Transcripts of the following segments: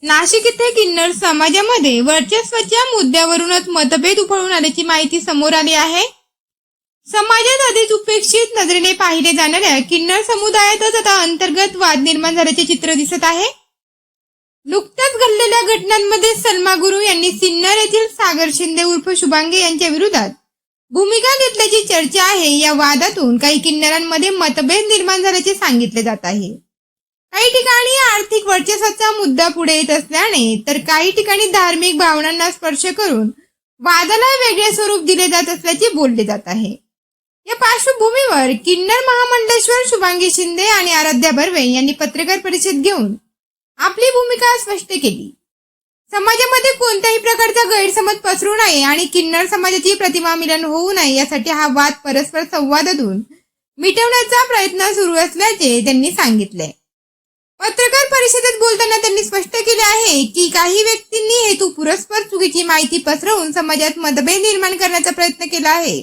नाशिक येथे किन्नर समाजामध्ये वर्चस्वाच्या मुद्द्यावरूनच मतभेद उफाळून आल्याची माहिती समोर आली आहे. समाजात आधीच उपेक्षित नजरेने पाहिले जाणाऱ्या किन्नर समुदायातच आता अंतर्गत वाद निर्माण झाल्याचे चित्र दिसत आहे. नुकत्याच घडलेल्या घटनांमध्ये सलमा गुरु यांनी सिन्नर येथील सागर शिंदे उर्फ शुभांगी यांच्या विरोधात भूमिका घेतल्याची चर्चा आहे. या वादातून काही किन्नरांमध्ये मतभेद निर्माण झाल्याचे सांगितले जात आहे. काही ठिकाणी आर्थिक वर्चस्वाचा मुद्दा पुढे येत असल्याने तर काही ठिकाणी धार्मिक भावनांना स्पर्श करून वादाला वेगळे स्वरूप दिले जात असल्याचे बोलले जात आहे. या पार्श्वभूमीवर किन्नर महामंडलेश्वर शुभांगी शिंदे आणि आराध्या बर्वे यांनी पत्रकार परिषद घेऊन आपली भूमिका स्पष्ट केली. समाजामध्ये कोणत्याही प्रकारचा गैरसमज पसरू नये आणि किन्नर समाजाची प्रतिमा मिलन होऊ नये यासाठी हा वाद परस्पर संवादातून मिटवण्याचा प्रयत्न सुरू असल्याचे त्यांनी सांगितले. पत्रकार परिषदेत बोलताना त्यांनी स्पष्ट केले आहे की काही व्यक्तींनी हेतू पुरस्पर चुकीची माहिती पसरवून समाजात मतभेद निर्माण करण्याचा प्रयत्न केला आहे.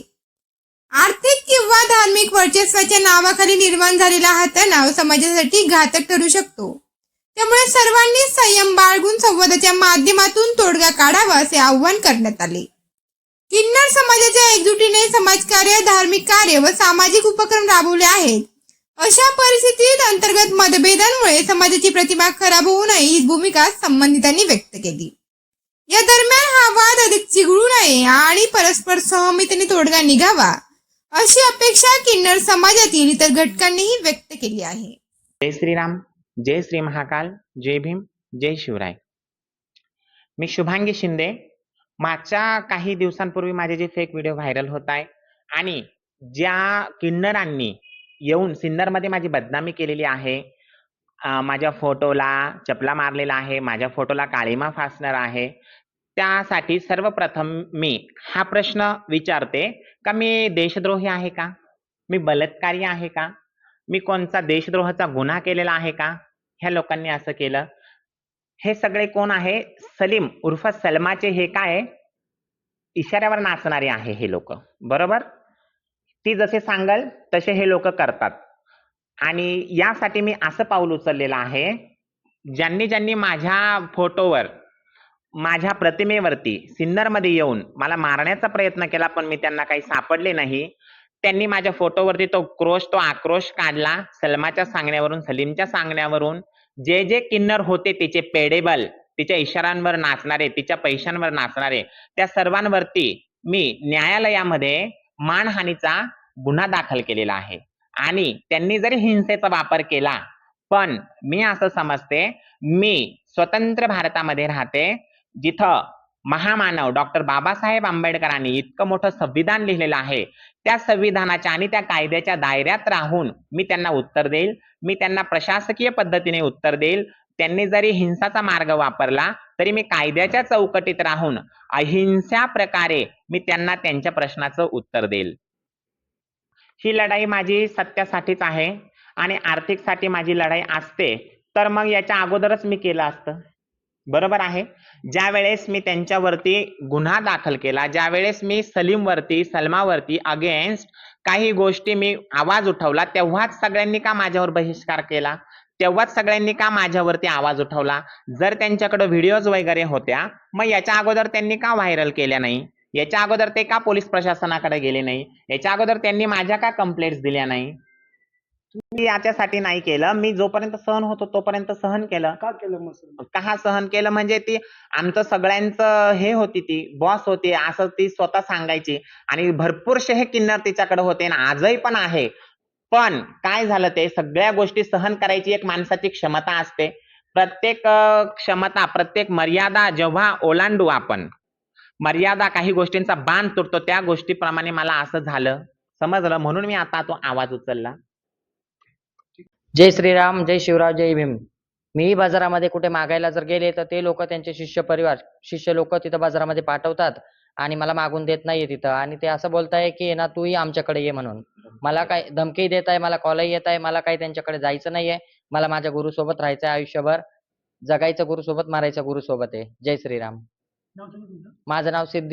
आर्थिक किंवा धार्मिक वर्चस्वाच्या नावाखाली निर्माण झालेला हा तणाव समाजासाठी घातक ठरू शकतो. त्यामुळे सर्वांनी संयम बाळगून संवादाच्या माध्यमातून तोडगा काढावा असे आवाहन करण्यात आले. किन्नर समाजाच्या एकजुटीने समाजकार्य, धार्मिक कार्य व सामाजिक उपक्रम राबवले आहेत. अशा परिस्थितीत अंतर्गत मतभेदांमुळे समाजाची प्रतिमा खराब होऊ नये ही भूमिका संबंधितांनी व्यक्त केली. या दरम्यान हा वाद अधिक चिघळू नये आणि परस्पर सहमतीने तोडगा निघावा अशी अपेक्षा किन्नर समाजातील इतर घटकांनीही व्यक्त केली आहे. जय श्रीराम, जय श्री महाकाल, जय भीम, जय शिवराय. मी शुभांगी शिंदे. मागच्या काही दिवसांपूर्वी माझे जे फेक व्हिडिओ व्हायरल होत आहे आणि ज्या किन्नरांनी येऊन सिन्नरमध्ये माझी बदनामी केलेली आहे, माझ्या फोटोला चपला मारलेला आहे, माझ्या फोटोला काळीमा फासणार आहे, त्यासाठी सर्वप्रथम मी हा प्रश्न विचारते का मी देशद्रोही आहे का? मी बलात्कारी आहे का? मी कोणता देशद्रोहाचा गुन्हा केलेला आहे का? ह्या लोकांनी असं केलं. हे सगळे कोण आहे? सलीम उर्फ सलमाचे हे काय इशाऱ्यावर नाचणारे आहे हे लोक, बरोबर? ती जसे सांगल तसे हे लोक करतात. आणि यासाठी मी असं पाऊल उचललेलं आहे, ज्यांनी ज्यांनी माझ्या फोटोवर, माझ्या प्रतिमेवरती सिन्नरमध्ये येऊन मला मारण्याचा प्रयत्न केला पण मी त्यांना काही सापडले नाही, त्यांनी माझ्या फोटोवरती तो आक्रोश काढला सलमाच्या सांगण्यावरून, सलीमच्या सांगण्यावरून. जे जे किन्नर होते तिचे पेडेबल, तिच्या इशाऱ्यांवर नाचणारे, तिच्या पैशांवर नाचणारे, त्या सर्वांवरती मी न्यायालयामध्ये मानहानीचा गुन्हा दाखल केलेला आहे. आणि त्यांनी जरी हिंसेचा वापर केला पण मी असं समजते, मी स्वतंत्र भारतामध्ये राहते, जिथं महामानव डॉक्टर बाबासाहेब आंबेडकरांनी इतकं मोठं संविधान लिहिलेलं आहे. त्या संविधानाच्या आणि त्या कायद्याच्या दायऱ्यात राहून मी त्यांना उत्तर देईल. मी त्यांना प्रशासकीय पद्धतीने उत्तर देईल. त्यांनी जरी हिंसाचा मार्ग वापरला तरी मी कायद्याच्या चौकटीत राहून अहिंसा प्रकारे मी त्यांना त्यांच्या प्रश्नाचं उत्तर देईल. ही लढाई माझी सत्यासाठीच आहे आणि आर्थिकसाठी माझी लढाई असते तर मग याच्या अगोदरच मी केलं असतं, बरोबर आहे? ज्या वेळेस मी त्यांच्यावरती गुन्हा दाखल केला, ज्या वेळेस मी सलीमवरती, सलमावरती अगेन्स्ट काही गोष्टी मी आवाज उठवला, तेव्हाच सगळ्यांनी का माझ्यावर बहिष्कार केला? तेव्हाच सगळ्यांनी का माझ्यावरती आवाज उठवला? जर त्यांच्याकडे व्हिडिओज वगैरे होत्या मग याच्या अगोदर त्यांनी का व्हायरल केल्या नाही? याच्या अगोदर ते का पोलीस प्रशासनाकडे गेले नाही? याच्या अगोदर त्यांनी माझ्या का कंप्लेंट्स दिल्या नाही? मी याच्यासाठी नाही केलं. मी जोपर्यंत सहन होतो तोपर्यंत सहन केलं. का केलं मग? का सहन केलं म्हणजे ती आमचं सगळ्यांचं हे होती, ती बॉस होती असं ती स्वतः सांगायची आणि भरपूरशे हे किन्नर तिच्याकडे होते ना आजही पण आहे. पण काय झालं, ते सगळ्या गोष्टी सहन करायची एक माणसाची क्षमता असते. प्रत्येक क्षमता, प्रत्येक मर्यादा जेव्हा ओलांडू आपण, मर्यादा काही गोष्टींचा बांध तुटतो, त्या गोष्टीप्रमाणे मला असं झालं, समजलं, म्हणून मी आता तो आवाज उचलला. जय श्रीराम, जय शिवराय, जय भीम. मी बाजारामध्ये कुठे मागायला जर गेले तर ते लोक त्यांचे शिष्य लोक तिथं बाजारामध्ये पाठवतात आणि मला मागून देत नाहीये तिथं. आणि ते असं बोलताय की ना तूही आमच्याकडे ये म्हणून. मला काय धमकी देत आहे, मला कॉलही येत आहे. मला काही त्यांच्याकडे जायचं नाहीये. मला माझ्या गुरुसोबत राहायचं आहे आयुष्यभर. जगायचं गुरुसोबत, मारायचं गुरुसोबत आहे. जय श्रीराम. नाव सांगा तुमचं. माझं नाव सिद्धी.